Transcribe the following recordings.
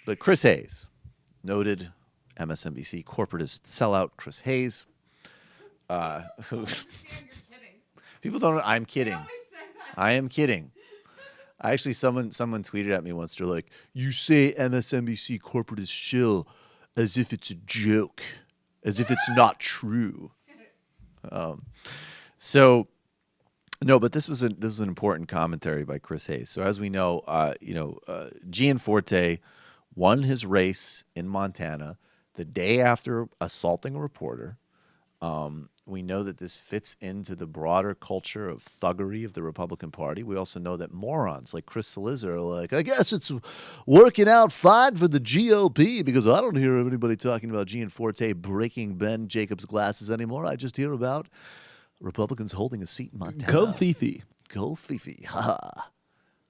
But Chris Hayes, noted MSNBC corporatist sellout Chris Hayes. Who people don't know. I'm kidding. I am kidding. I actually, someone tweeted at me once. They're like, "You say MSNBC corporatist shill as if it's a joke, as if it's not true." So, no, but this was an important commentary by Chris Hayes. So as we know, Gianforte won his race in Montana the day after assaulting a reporter. We know that this fits into the broader culture of thuggery of the Republican Party. We also know that morons like Chris Cillizza are like, I guess it's working out fine for the GOP because I don't hear anybody talking about Gianforte breaking Ben Jacobs' glasses anymore. I just hear about Republicans holding a seat in Montana. Go Fifi. Go Fifi. Ha.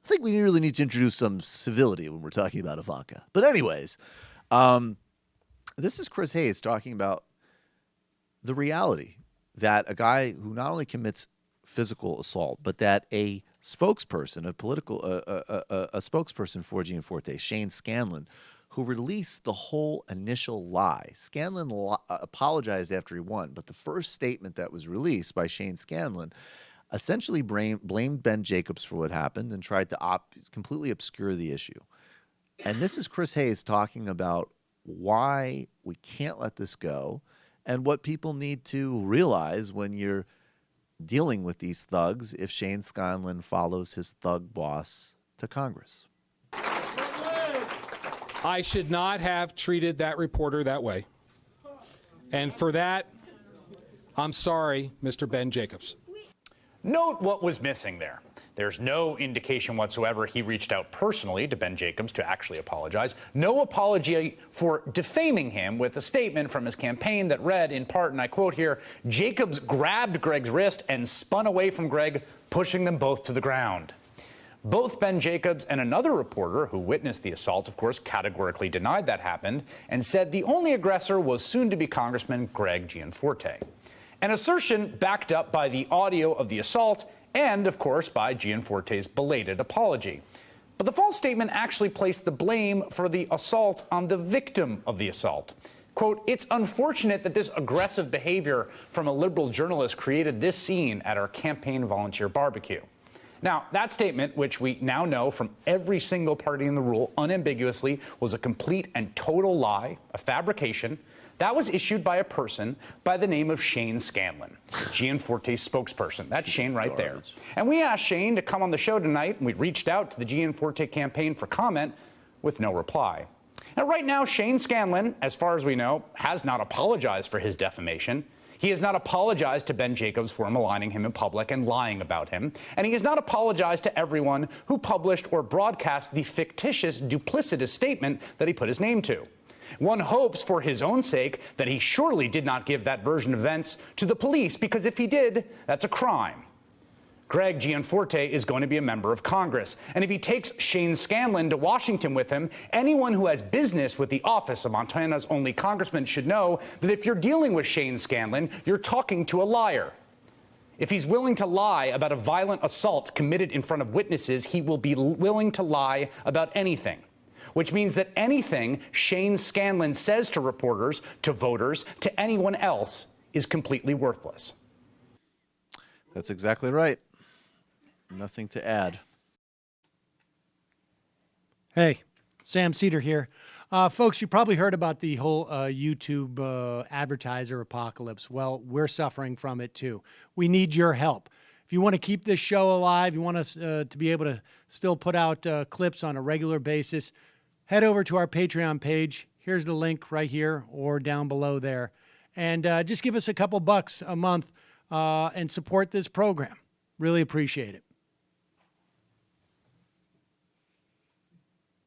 I think we really need to introduce some civility when we're talking about Ivanka. But anyways, this is Chris Hayes talking about the reality that a guy who not only commits physical assault, but that a spokesperson, a spokesperson for Gianforte, Shane Scanlon, who released the whole initial lie. Scanlon apologized after he won, but the first statement that was released by Shane Scanlon essentially blamed Ben Jacobs for what happened and tried to completely obscure the issue. And this is Chris Hayes talking about why we can't let this go and what people need to realize when you're dealing with these thugs if Shane Scanlon follows his thug boss to Congress. I should not have treated that reporter that way. And for that, I'm sorry, Mr. Ben Jacobs. Note what was missing there. There's no indication whatsoever he reached out personally to Ben Jacobs to actually apologize. No apology for defaming him with a statement from his campaign that read, in part, and I quote here, Jacobs grabbed Greg's wrist and spun away from Greg, pushing them both to the ground. Both Ben Jacobs and another reporter who witnessed the assault, of course, categorically denied that happened and said the only aggressor was soon-to-be Congressman Greg Gianforte. An assertion backed up by the audio of the assault and, of course, by Gianforte's belated apology. But the false statement actually placed the blame for the assault on the victim of the assault. Quote, it's unfortunate that this aggressive behavior from a liberal journalist created this scene at our campaign volunteer barbecue. Now, that statement, which we now know from every single party in the rule unambiguously was a complete and total lie, a fabrication, that was issued by a person by the name of Shane Scanlon, Gianforte's spokesperson. That's Shane right there. And we asked Shane to come on the show tonight, and we reached out to the Gianforte campaign for comment with no reply. Now, right now, Shane Scanlon, as far as we know, has not apologized for his defamation. He has not apologized to Ben Jacobs for maligning him in public and lying about him. And he has not apologized to everyone who published or broadcast the fictitious, duplicitous statement that he put his name to. One hopes for his own sake that he surely did not give that version of events to the police, because if he did, that's a crime. Greg Gianforte is going to be a member of Congress. And if he takes Shane Scanlon to Washington with him, anyone who has business with the office of Montana's only congressman should know that if you're dealing with Shane Scanlon, you're talking to a liar. If he's willing to lie about a violent assault committed in front of witnesses, he will be willing to lie about anything. Which means that anything Shane Scanlon says to reporters, to voters, to anyone else is completely worthless. That's exactly right. Nothing to add. Hey, Sam Seder here. Folks, you probably heard about the whole YouTube advertiser apocalypse. Well, we're suffering from it too. We need your help. If you want to keep this show alive, you want us to be able to still put out clips on a regular basis, head over to our Patreon page. Here's the link right here or down below there. And just give us a couple bucks a month and support this program. Really appreciate it.